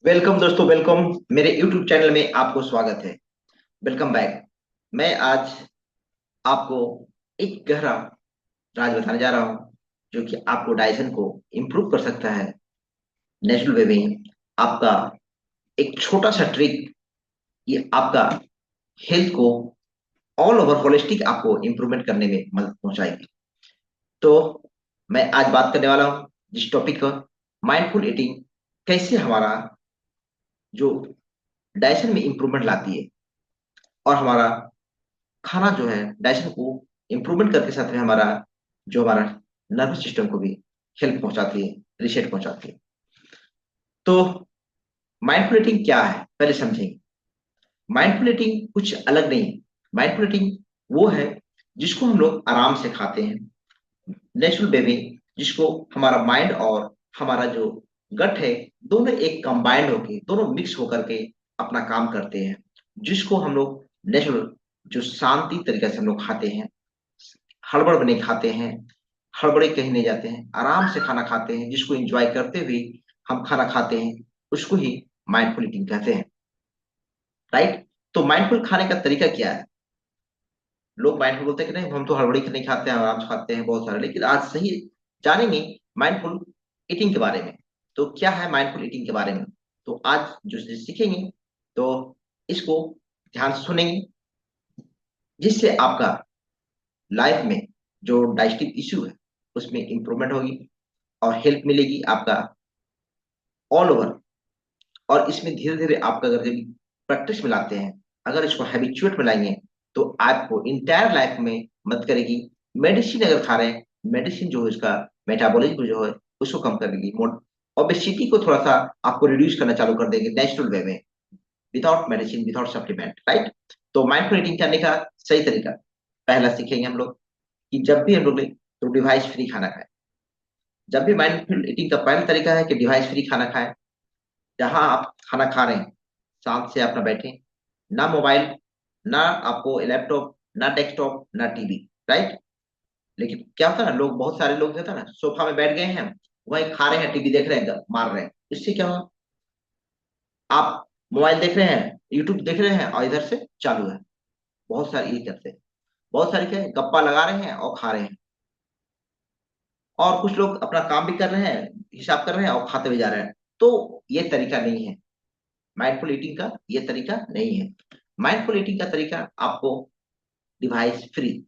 Welcome दोस्तों, welcome. मेरे YouTube channel में आपको स्वागत है। Welcome back. मैं आज आपको एक गहरा राज बताने जा रहा हूं जो कि आपको डाइजेशन को इम्प्रूव कर सकता है। नेचुरल वे में आपका एक छोटा सा ट्रिक ये आपका हेल्थ को ऑल ओवर होलिस्टिक आपको इम्प्रूवमेंट करने में मदद पहुंचाएगी। तो मैं आज बात करने वाला हूं जिस टॉपिक का माइंडफुल ईटिंग कैसे हमारा जो डाइजेशन में इम्प्रूवमेंट लाती है और हमारा खाना जो है डाइजेशन को इम्प्रूवमेंट करके साथ में हमारा नर्वस सिस्टम को भी हेल्प पहुंचाती है, रिसेट पहुंचाती है। तो माइंडफुल ईटिंग क्या है पहले समझेंगे। माइंडफुल ईटिंग कुछ अलग नहीं है। माइंडफुल ईटिंग वो है जिसको हम लोग आराम से खाते हैं, नेचुरल वे में, जिसको हमारा माइंड और हमारा जो गट है दोनों एक कंबाइंड होके दोनों मिक्स होकर के अपना काम करते हैं, जिसको हम लोग नेचुरल जो शांति तरीके से हम लोग खाते हैं, हड़बड़ में नहीं खाते हैं, हड़बड़े कहीं नहीं जाते हैं, आराम से खाना खाते हैं, जिसको एंजॉय करते हुए हम खाना खाते हैं, उसको ही माइंडफुल ईटिंग कहते हैं। राइट। तो माइंडफुल खाने का तरीका क्या है? लोग माइंडफुल बोलते हैं कि नहीं हम तो हड़बड़ी नहीं खाते हैं, आराम से खाते हैं बहुत सारे, लेकिन आज सही जानेंगे माइंडफुल ईटिंग के बारे में। तो क्या है माइंडफुल ईटिंग के बारे में? तो आज जो सीखेंगे तो इसको ध्यान से सुनेंगे, जिससे आपका लाइफ में जो डाइजेस्टिव इश्यू है उसमें इंप्रूवमेंट होगी और हेल्प मिलेगी आपका ऑल ओवर। और इसमें धीरे धीरे आपका अगर जब प्रैक्टिस में लाते हैं, अगर इसको हैबिचुएट में लाएंगे तो आपको इंटायर लाइफ में मदद करेगी। मेडिसिन अगर खा रहे हैं, मेडिसिन जो है उसका मेटाबॉलिज्म जो है उसको कम करेगी, मोड ओबेसिटी को थोड़ा सा आपको रिड्यूस करना चालू कर देगी नेचुरल वे में, without medicine, without supplement. Right. तो माइंडफुल ईटिंग करने का सही तरीका पहला सीखेंगे हम लोग कि जब भी हम लोग तो डिवाइस फ्री खाना खाएं। जब भी माइंडफुल ईटिंग का पहला तरीका है कि डिवाइस फ्री खाना खाएं। जहां आप खाना खा रहे हैं शांत से अपना बैठे, ना मोबाइल, ना आपको लैपटॉप, ना डेस्कटॉप, ना टीवी। राइट। लेकिन क्या होता है ना, लोग बहुत सारे लोग होता है ना सोफा में बैठ गए हैं, वहीं खा रहे हैं, टीवी देख रहे हैं, मार रहे हैं। इससे क्या होगा, आप मोबाइल देख रहे हैं, यूट्यूब देख रहे हैं और इधर से चालू है। बहुत सारे ये करते हैं। बहुत सारे क्या है, गप्पा लगा रहे हैं और खा रहे हैं। और कुछ लोग अपना काम भी कर रहे हैं, हिसाब कर रहे हैं और खाते भी जा रहे हैं। तो ये तरीका नहीं है, माइंडफुल ईटिंग का ये तरीका नहीं है। माइंडफुल ईटिंग का तरीका आपको डिवाइस फ्री,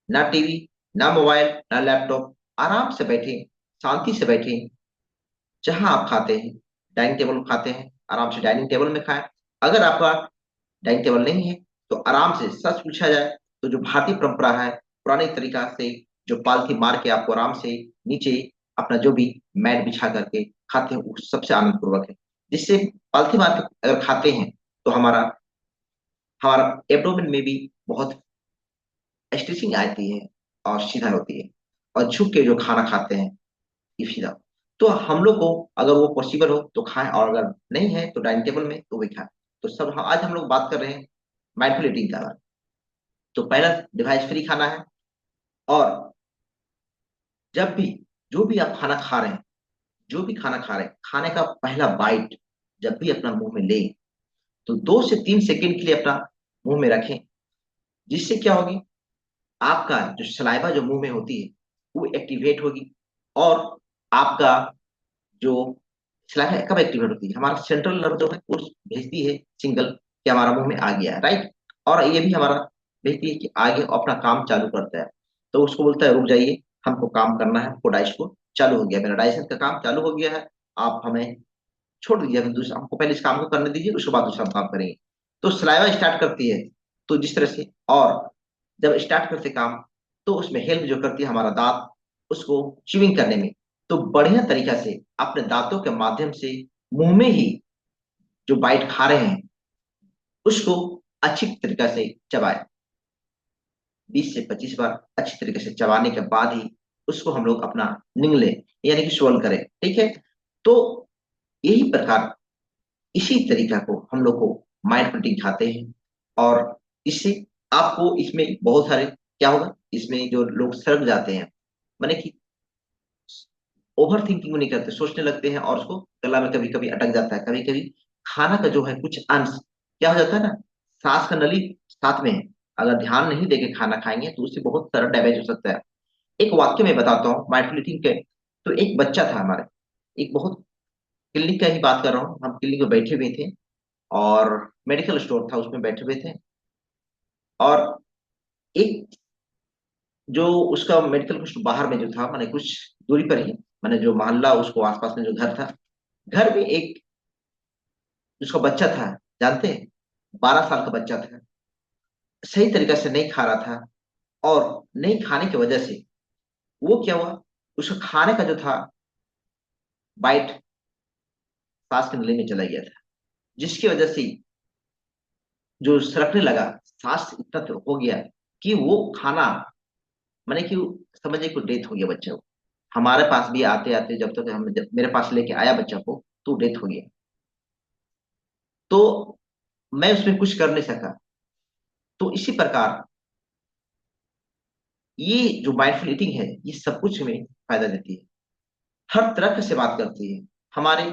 ना टीवी, ना मोबाइल, ना लैपटॉप, आराम से बैठे, शांति से बैठे, जहां आप खाते हैं, डाइनिंग टेबल में खाते हैं, आराम से डाइनिंग टेबल में खाएं। अगर आपका डाइनिंग टेबल नहीं है तो आराम से, सच पूछा जाए तो जो भारतीय परंपरा है, पुराने तरीका से जो पालथी मार के आपको आराम से नीचे अपना जो भी मैट बिछा करके खाते हैं वो सबसे आनंद पूर्वक है। जिससे पालथी मार के अगर खाते हैं तो हमारा हमारा एब्डोमेन में भी बहुत स्ट्रेचिंग आती है और सीधा होती है। और झुक के जो खाना खाते हैं ये सीधा। तो हम लोग को अगर वो पॉसिबल हो तो खाएं, और अगर नहीं है तो डाइनिंग टेबल में तो भी खाएं। तो सब आज हम लोग बात कर रहे हैं माइंडफुल ईटिंग का। तो पहला डिवाइस फ्री खाना है। और जब भी जो भी आप खाना खा रहे हैं, जो भी खाना खा रहे हैं, खाने का पहला बाइट जब भी अपना मुंह में ले तो 2 से 3 सेकंड के लिए अपना मुंह में रखें। जिससे क्या होगी, आपका जो सलाइवा जो मुंह में होती है वो एक्टिवेट होगी। और आपका जो सलाइवा कब एक्टिवेट होती है, हमारा सेंट्रल नर्व जो है वो भेजती है सिंगल कि हमारा मुंह में आ गया है। राइट। और ये भी हमारा भेजती है कि आगे अपना काम चालू करता है। तो उसको बोलता है रुक जाइए, हमको काम करना है, हमको डाइजेशन को चालू हो गया, मेरा डाइजेशन का काम चालू हो गया है, आप हमें छोड़ दीजिए, अभी दूसरा हमको पहले इस काम को करने दीजिए, उसके बाद दूसरा काम करेंगे। तो सलाइवा स्टार्ट करती है। तो जिस तरह से, और जब स्टार्ट करते काम तो उसमें हेल्प जो करती है हमारा दांत, उसको च्यूइंग करने में। तो बढ़िया तरीका से अपने दांतों के माध्यम से मुंह में ही जो बाइट खा रहे हैं उसको अच्छी तरीके से चबाए। 20 से 25 बार अच्छी तरीके से चबाने के बाद ही उसको हम लोग अपना निगले यानी कि स्वल करें। ठीक है। तो यही प्रकार, इसी तरीका को हम लोग को माइंड प्रोटीन खाते हैं। और इससे आपको इसमें बहुत सारे क्या होगा, इसमें जो लोग सड़क जाते हैं, माने कि ओवर थिंकिंग नहीं करते, सोचने लगते हैं और उसको गला में कभी कभी अटक जाता है, कभी कभी खाना का जो है कुछ अंश क्या हो जाता है ना, सांस का नली साथ में है, अगर ध्यान नहीं देके खाना खाएंगे तो उससे बहुत सारा डैमेज हो सकता है। एक वाक्य मैं बताता हूँ माइंडफुल ईटिंग के। तो एक बच्चा था हमारे, एक बहुत, क्लिनिक का ही बात कर रहा हूँ, हम क्लिनिक में बैठे हुए थे और मेडिकल स्टोर था उसमें बैठे हुए थे, और एक जो उसका मेडिकल कुछ बाहर में जो था, माने कुछ दूरी पर ही, माने जो मोहल्ला उसको आसपास में जो घर था, घर में एक उसका बच्चा था, जानते हैं, 12 साल का बच्चा था, सही तरीका से नहीं खा रहा था, और नहीं खाने की वजह से वो क्या हुआ, उसका खाने का जो था बाइट सांस के नली में चला गया था, जिसकी वजह से जो सरकने लगा, सांस इतना तो हो गया कि वो खाना, मैंने कि समझे कि डेथ हो गया बच्चा को। हमारे पास भी आते आते जब तक हम, जब मेरे पास लेके आया बच्चा को तो डेथ हो गया। तो मैं उसमें कुछ कर नहीं सका। तो इसी प्रकार ये जो माइंडफुल ईटिंग है, ये सब कुछ में फायदा देती है, हर तरह से बात करती है, हमारे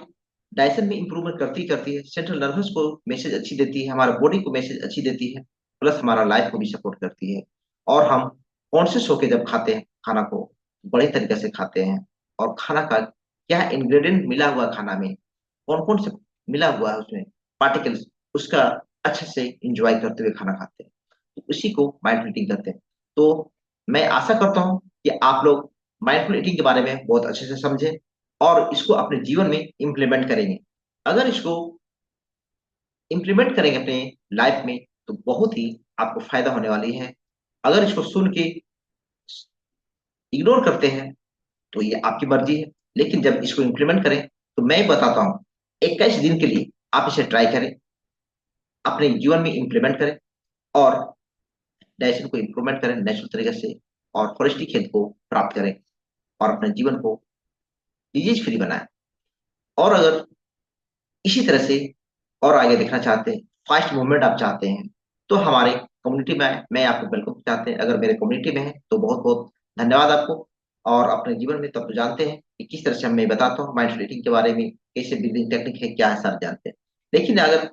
डाइजेशन में इंप्रूवमेंट करती है, सेंट्रल नर्वस को मैसेज अच्छी देती है, हमारे बॉडी को मैसेज अच्छी देती है, प्लस हमारा लाइफ को भी सपोर्ट करती है। और हम कॉन्शियस होके जब खाते हैं खाना को, बड़े तरीके से खाते हैं, और खाना का क्या इंग्रेडिएंट मिला हुआ है खाना में, कौन कौन से मिला हुआ है उसमें पार्टिकल्स, उसका अच्छे से इंजॉय करते हुए खाना खाते हैं, तो उसी को माइंडफुल ईटिंग करते हैं। तो मैं आशा करता हूँ कि आप लोग माइंडफुल ईटिंग के बारे में बहुत अच्छे से समझें और इसको अपने जीवन में इम्प्लीमेंट करेंगे। अगर इसको इम्प्लीमेंट करेंगे अपने लाइफ में तो बहुत ही आपको फायदा होने वाली है। अगर इसको सुन के इग्नोर करते हैं तो ये आपकी मर्जी है, लेकिन जब इसको इम्प्लीमेंट करें तो मैं बताता हूँ, 21 दिन के लिए आप इसे ट्राई करें, अपने जीवन में इम्प्लीमेंट करें, और डाइजेशन को इम्प्रूवमेंट करें नेचुरल तरीके से, और होलिस्टिक हेल्थ को प्राप्त करें, और अपने जीवन को डिजीज फ्री बनाएं। और अगर इसी तरह से और आगे देखना चाहते हैं, फास्ट मूवमेंट आप चाहते हैं, तो हमारे कम्युनिटी में आए, मैं आपको वेलकम चाहते हैं। अगर मेरे कम्युनिटी में है तो बहुत बहुत धन्यवाद आपको। और अपने जीवन में तब तो जानते हैं कि किस तरह से मैं बताता हूँ माइंड रीडिंग के बारे में, कैसे ब्रीदिंग टेक्निक है, क्या है, सारे जानते हैं। लेकिन अगर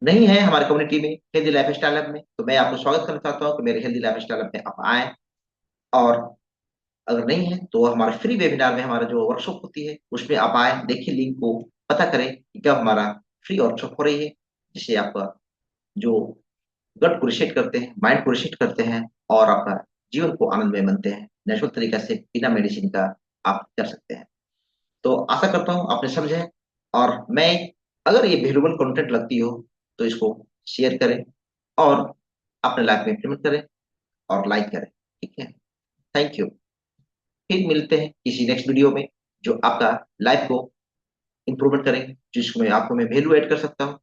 नहीं है हमारे कम्युनिटी में हेल्दी लाइफ स्टाइल हब में, तो मैं आपको स्वागत करना चाहता हूँ कि मेरे हेल्दी लाइफ स्टाइल हब में आप आए। और अगर नहीं है तो हमारे फ्री वेबिनार में हमारा जो वर्कशॉप होती है उसमें आप आए, देखिए लिंक को, पता करें कि कब हमारा फ्री वर्कशॉप हो रही है, जिससे आपका जो गट को रिसेट करते हैं, माइंड को रिसेट करते हैं, और आपका जीवन को आनंदमय बनते हैं, नेचुरल तरीके से बिना मेडिसिन का आप कर सकते हैं। तो आशा करता हूँ आपने समझे, और मैं, अगर ये वैल्यूबल कंटेंट लगती हो तो इसको शेयर करें और अपने लाइफ में इम्प्लीमेंट करें और लाइक करें। ठीक है, थैंक यू। फिर मिलते हैं किसी नेक्स्ट वीडियो में जो आपका लाइफ को इंप्रूवमेंट करें, जिसमें आपको मैं वैल्यू ऐड कर सकता हूँ।